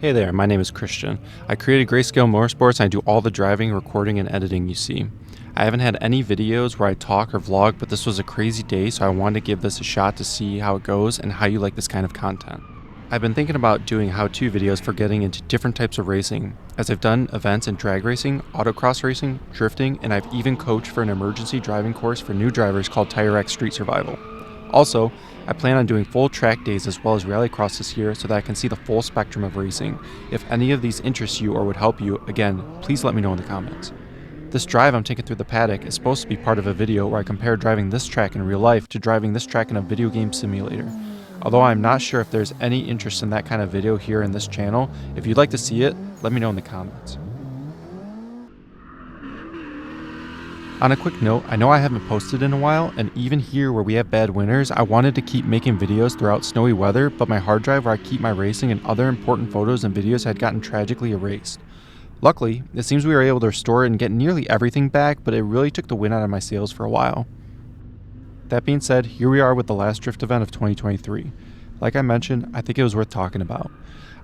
Hey there, my name is Christian. I created Grayscale Motorsports and I do all the driving, recording, and editing you see. I haven't had any videos where I talk or vlog, but this was a crazy day, so I wanted to give this a shot to see how it goes and how you like this kind of content. I've been thinking about doing how-to videos for getting into different types of racing, as I've done events in drag racing, autocross racing, drifting, and I've even coached for an emergency driving course for new drivers called Tire Rack Street Survival. Also, I plan on doing full track days as well as rallycross this year so that I can see the full spectrum of racing. If any of these interest you or would help you, again, please let me know in the comments. This drive I'm taking through the paddock is supposed to be part of a video where I compare driving this track in real life to driving this track in a video game simulator. Although I'm not sure if there's any interest in that kind of video here in this channel, if you'd like to see it, let me know in the comments. On a quick note, I know I haven't posted in a while, and even here where we have bad winters, I wanted to keep making videos throughout snowy weather, but my hard drive where I keep my racing and other important photos and videos had gotten tragically erased. Luckily, it seems we were able to restore it and get nearly everything back, but it really took the wind out of my sails for a while. That being said, here we are with the last drift event of 2023. Like I mentioned, I think it was worth talking about.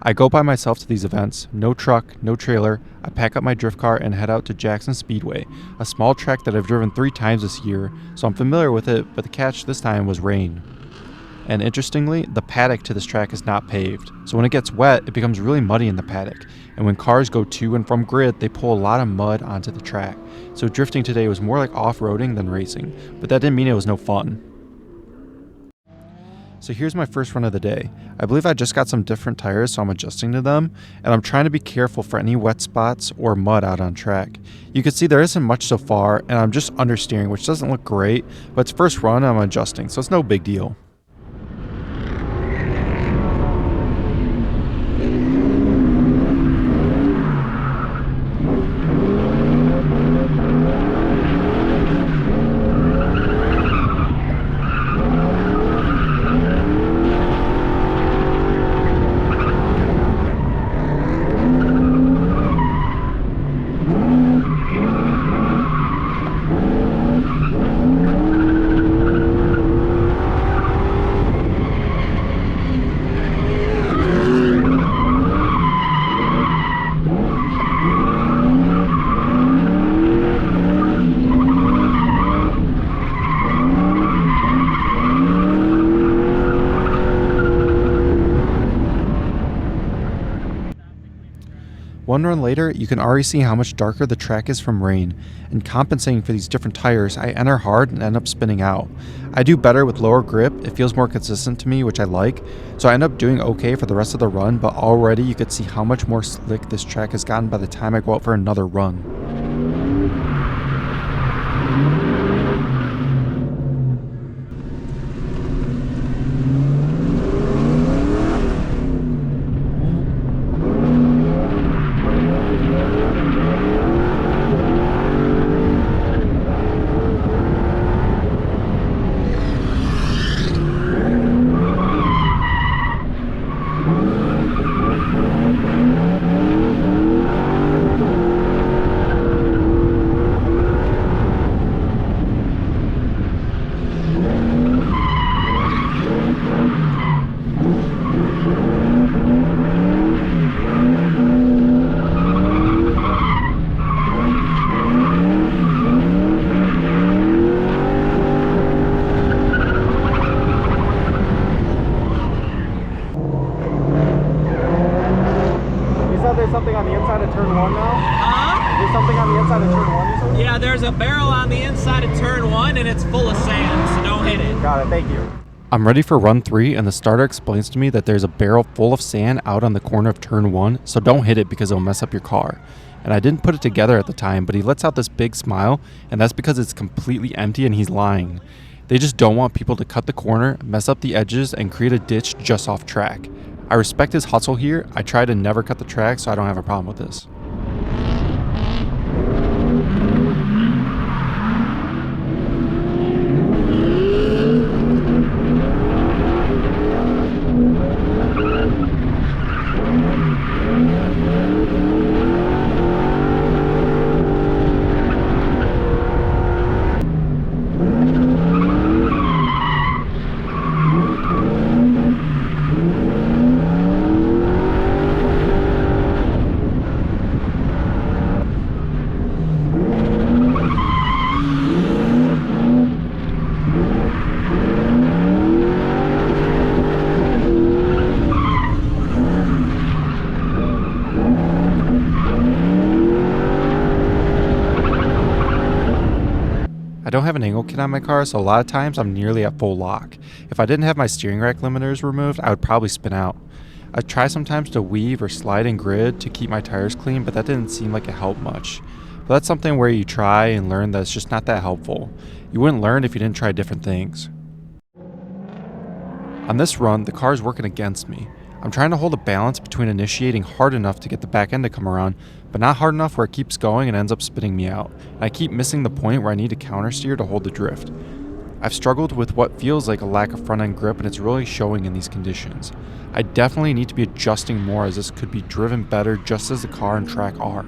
I go by myself to these events, no truck, no trailer. I pack up my drift car and head out to Jackson Speedway, a small track that I've driven 3 times this year, so I'm familiar with it, but the catch this time was rain. And interestingly, the paddock to this track is not paved, so when it gets wet, it becomes really muddy in the paddock, and when cars go to and from grid, they pull a lot of mud onto the track. So drifting today was more like off-roading than racing, but that didn't mean it was no fun. So here's my first run of the day. I believe I just got some different tires, so I'm adjusting to them, and I'm trying to be careful for any wet spots or mud out on track. You can see there isn't much so far, and I'm just understeering, which doesn't look great, but it's first run and I'm adjusting, so it's no big deal. One run later, you can already see how much darker the track is from rain, and compensating for these different tires, I enter hard and end up spinning out. I do better with lower grip, it feels more consistent to me, which I like, so I end up doing okay for the rest of the run, but already you could see how much more slick this track has gotten by the time I go out for another run. There's something on the inside of turn 1 now? Huh? There's something on the inside of turn 1, you said? Yeah, there's a barrel on the inside of turn 1 and it's full of sand, so don't hit it. Got it, thank you. I'm ready for run 3 and the starter explains to me that there's a barrel full of sand out on the corner of turn 1, so don't hit it because it'll mess up your car. And I didn't put it together at the time, but he lets out this big smile, and that's because it's completely empty and he's lying. They just don't want people to cut the corner, mess up the edges, and create a ditch just off track. I respect his hustle here. I try to never cut the track, so I don't have a problem with this. don't have an angle kit on my car, so a lot of times I'm nearly at full lock. If I didn't have my steering rack limiters removed, I would probably spin out. I try sometimes to weave or slide in grid to keep my tires clean, but that didn't seem like it helped much. But that's something where you try and learn that it's just not that helpful. You wouldn't learn if you didn't try different things. On this run, the car is working against me. I'm trying to hold a balance between initiating hard enough to get the back end to come around, but not hard enough where it keeps going and ends up spitting me out. And I keep missing the point where I need to countersteer to hold the drift. I've struggled with what feels like a lack of front end grip, and it's really showing in these conditions. I definitely need to be adjusting more, as this could be driven better just as the car and track are.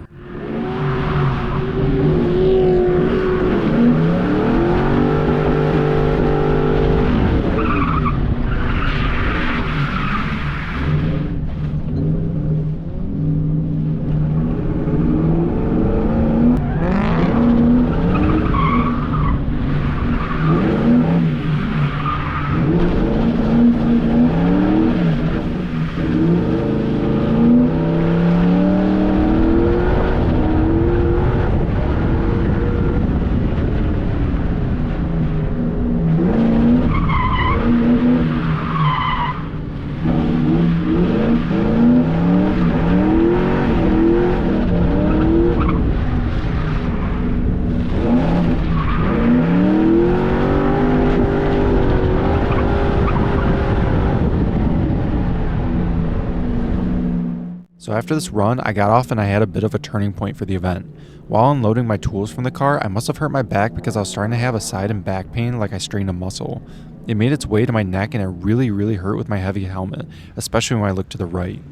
So after this run, I got off and I had a bit of a turning point for the event. While unloading my tools from the car, I must have hurt my back because I was starting to have a side and back pain like I strained a muscle. It made its way to my neck and it really hurt with my heavy helmet, especially when I looked to the right.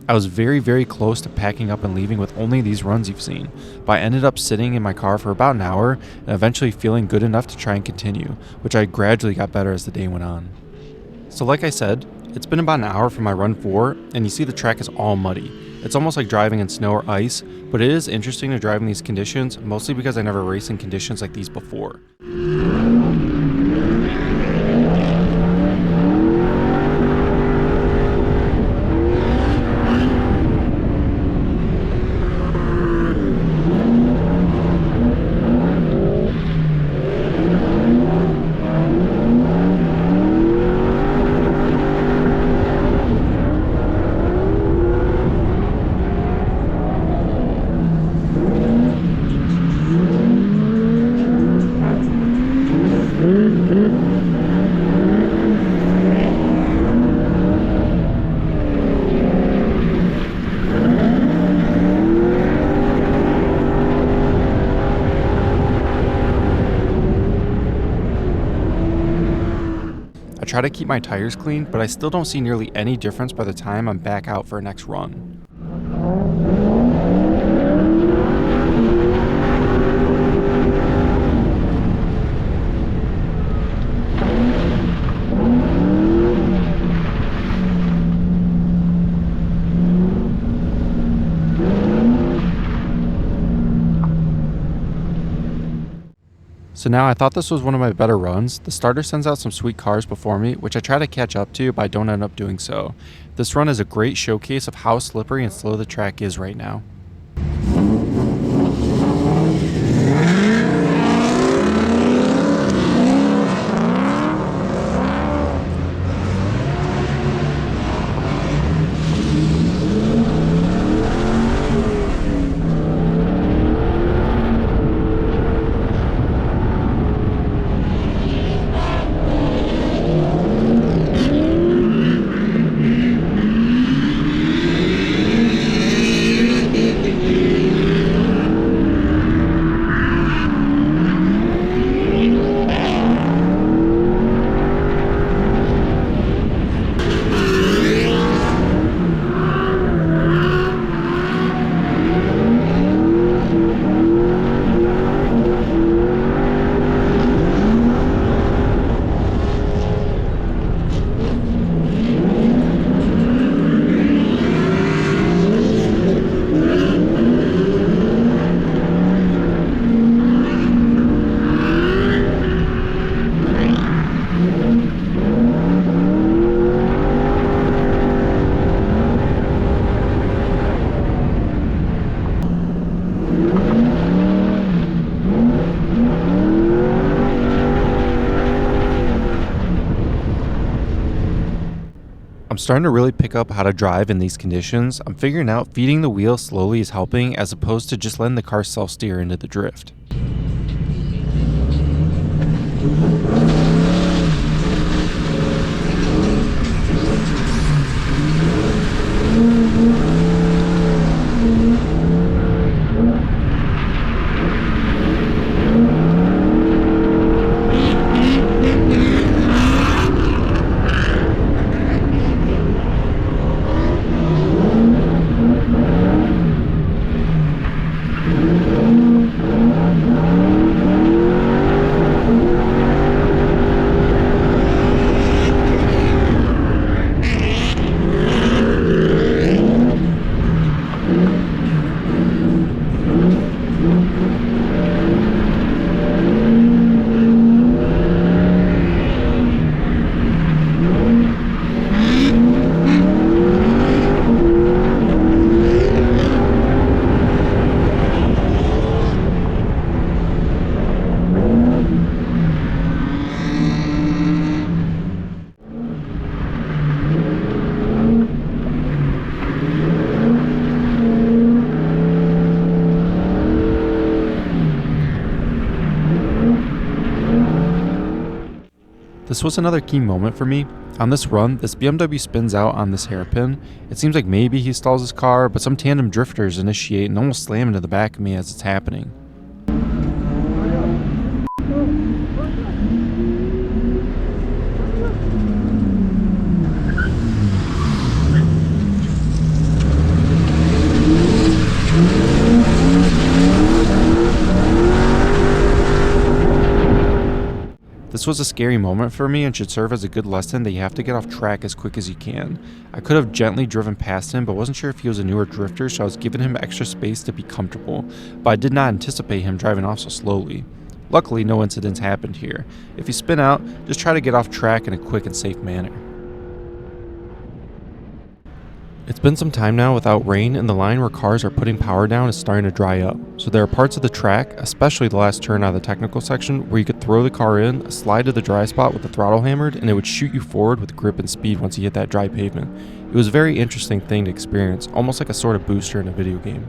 I was very close to packing up and leaving with only these runs you've seen, but I ended up sitting in my car for about an hour and eventually feeling good enough to try and continue, which I gradually got better as the day went on. So like I said, it's been about an hour from my run 4, and you see the track is all muddy. It's almost like driving in snow or ice, but it is interesting to drive in these conditions, mostly because I never raced in conditions like these before. I try to keep my tires clean, but I still don't see nearly any difference by the time I'm back out for a next run. So now I thought this was one of my better runs. The starter sends out some sweet cars before me, which I try to catch up to, but I don't end up doing so. This run is a great showcase of how slippery and slow the track is right now. starting to really pick up how to drive in these conditions. I'm figuring out feeding the wheel slowly is helping as opposed to just letting the car self-steer into the drift. This was another key moment for me. On this run, this BMW spins out on this hairpin. It seems like maybe he stalls his car, but some tandem drifters initiate and almost slam into the back of me as it's happening. This was a scary moment for me and should serve as a good lesson that you have to get off track as quick as you can. I could have gently driven past him, but wasn't sure if he was a newer drifter, so I was giving him extra space to be comfortable, but I did not anticipate him driving off so slowly. Luckily, no incidents happened here. If you spin out, just try to get off track in a quick and safe manner. It's been some time now without rain, and the line where cars are putting power down is starting to dry up. So there are parts of the track, especially the last turn out of the technical section, where you could throw the car in, slide to the dry spot with the throttle hammered, and it would shoot you forward with grip and speed once you hit that dry pavement. It was a very interesting thing to experience, almost like a sort of booster in a video game.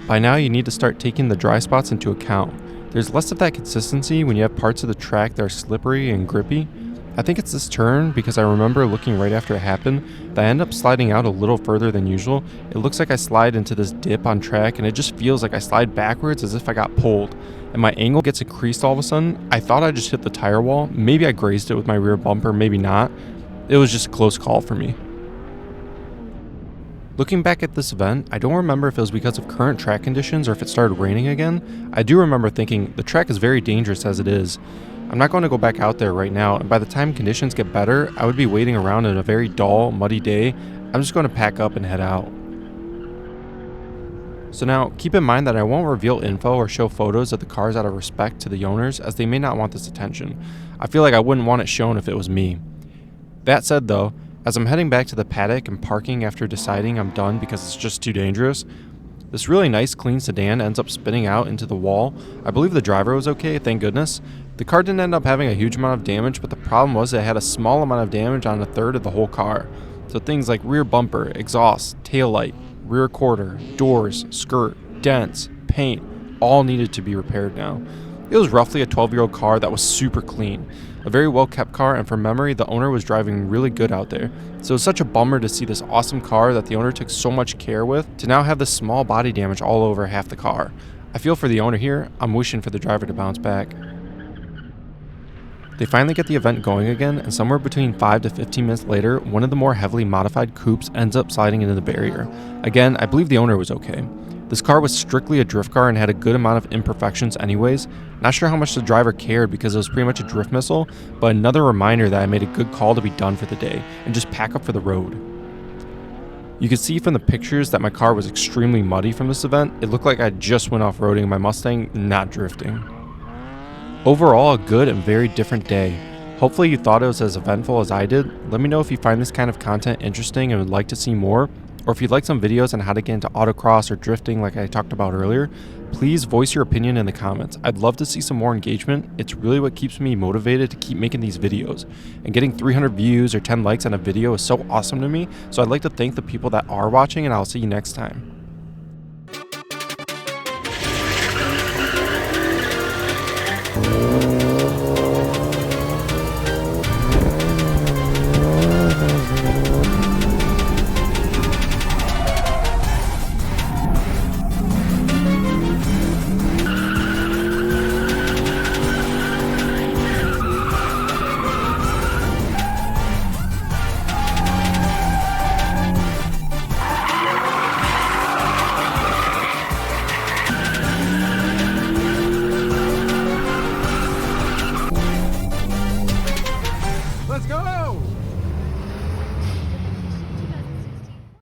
By now you need to start taking the dry spots into account. There's less of that consistency when you have parts of the track that are slippery and grippy. I think it's this turn because I remember looking right after it happened that I end up sliding out a little further than usual. It looks like I slide into this dip on track and it just feels like I slide backwards as if I got pulled. And my angle gets increased all of a sudden. I thought I just hit the tire wall. Maybe I grazed it with my rear bumper, maybe not. It was just a close call for me. Looking back at this event, I don't remember if it was because of current track conditions or if it started raining again. I do remember thinking, the track is very dangerous as it is. I'm not going to go back out there right now, and by the time conditions get better, I would be waiting around in a very dull, muddy day. I'm just going to pack up and head out. So now, keep in mind that I won't reveal info or show photos of the cars out of respect to the owners, as they may not want this attention. I feel like I wouldn't want it shown if it was me. That said though, as I'm heading back to the paddock and parking after deciding I'm done because it's just too dangerous, this really nice clean sedan ends up spinning out into the wall. I believe the driver was okay, thank goodness. The car didn't end up having a huge amount of damage, but the problem was it had a small amount of damage on a third of the whole car. So things like rear bumper, exhaust, taillight, rear quarter, doors, skirt, dents, paint, all needed to be repaired now. It was roughly a 12-year-old car that was super clean. A very well-kept car, and from memory, the owner was driving really good out there. So it's such a bummer to see this awesome car that the owner took so much care with to now have this small body damage all over half the car. I feel for the owner here. I'm wishing for the driver to bounce back. They finally get the event going again, and somewhere between 5 to 15 minutes later, one of the more heavily modified coupes ends up sliding into the barrier. Again, I believe the owner was okay. This car was strictly a drift car and had a good amount of imperfections anyways. Not sure how much the driver cared because it was pretty much a drift missile, but another reminder that I made a good call to be done for the day and just pack up for the road. You could see from the pictures that my car was extremely muddy from this event. It looked like I just went off-roading my Mustang, not drifting. Overall, a good and very different day. Hopefully you thought it was as eventful as I did. Let me know if you find this kind of content interesting and would like to see more, Or if you'd like some videos on how to get into autocross or drifting like I talked about earlier, please voice your opinion in the comments. I'd love to see some more engagement. It's really what keeps me motivated to keep making these videos. And getting 300 views or 10 likes on a video is so awesome to me, so I'd like to thank the people that are watching, and I'll see you next time.